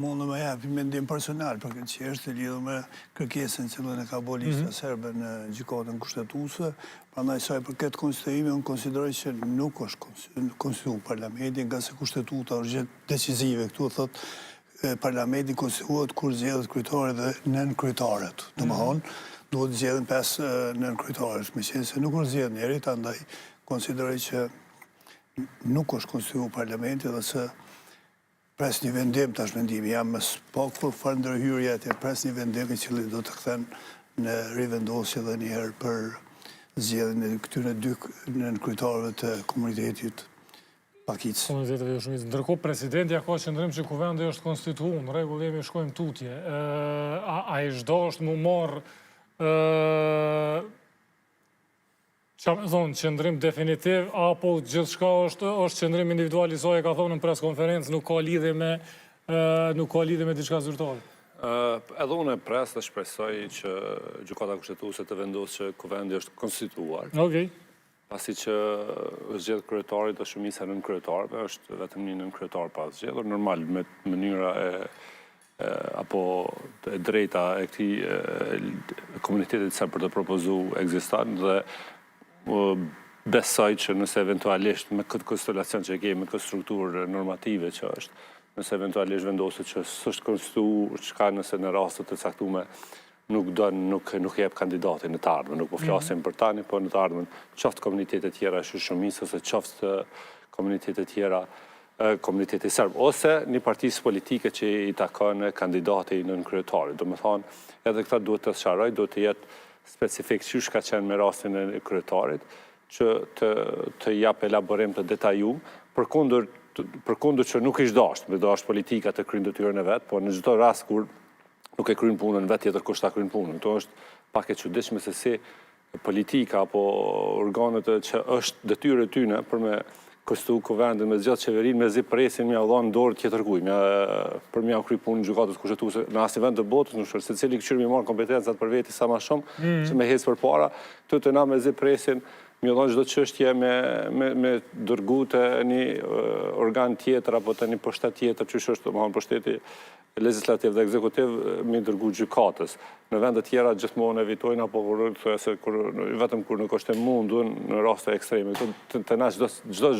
Mundë me japi mendim personal për këtë çështje lidhur me kërkesën që e ka bërë lista serbe në gjykatën kushtetuese. Prandaj sa i përket konstituimit, unë konsideroj që nuk është konstituu parlamenti, nga se kushtetuta është gjithë decizive. Këtu thotë parlamenti konstituohet kur zgjedhet kryetari dhe nën-kryetaret. Domethënë, duhet zgjedhin 5 nën-kryetarë. Meqense nuk është zgjedhur njëri, andaj konsideroj që nuk është konstituu parlamenti dhe se pres një vendim, tash mendimi jam më pak kur farë ndërhyrje të pres një vendim i cili do të kthen në rivendosje dhe njëherë për zgjedhjen e këtyre dy nën-kryetarëve të komunitetit Pakicë. Komunitetet e shumicës. Ndërkohë presidenti ka qëndrim që kuvendi është konstituuar, në rregull jemi shkojmë tutje. A i është mu marr qëndrim definitiv, apo gjithçka është qëndrim individual i saj, e ka thonë në preskonferencë, nuk ka lidhje me diçka zyrtare? Edhe unë e pres dhe shpresoj që gjykata kushtetuese të vendosë që kuvendi është konstituar. Okej. Pasi që është zgjedhur kryetari dhe shumica nën kryetarëve, është vetëm një nën kryetar pa zgjedhur, normal me mënyra apo e drejta e këtij komunitetit sa për të propozuar ekziston dhe besoj që nëse eventualisht me këtë konstelacion që kemi, me këtë strukturë normative që është, nëse eventualisht vendoset që s'është konstituuar, çka nëse në rastet të caktuara nuk jep kandidatin në të ardhmen, nuk po flasim për tani, po në të ardhmen qoftë komunitete tjera shumicës ose qoftë komunitete tjera komuniteti serb, ose një partisë politike që i takon kandidati nën kryetarit. Domethënë, edhe këta duhet të sqaroj, duhet të jetë specifik çysh ka qenë me rastin e kryetarit, që të jap elaborim të detajuar, përkundër që nuk ishte dashur, me dashur politika të kryejnë detyrën e vet, po në çdo rast kur nuk e kryen punën vet, tjetër kush ta kryen punën. Kto është pak e çuditshme se si politika apo organet që është detyrë e tyre për me konstituu kuvendin me zgjat qeverinë, me zi presin me dhënë dorë tjetër kujt, për me kry punën gjykatës kushtetuese në asnjë vend të botës, nuk është secili këshir me marr kompetencat për veti sa më shumë, që me hec përpara, të na me zi presin më dhënë çdo çështje me dërgu të një organ tjetër apo të një pushtet tjetër, që është domethënë pushteti legislativ dhe ekzekutiv me dërgu gjykatës. Në vende të tjera gjithmonë evitojnë apo vetëm kur nuk është e mundur në raste ekstreme. Të na çdo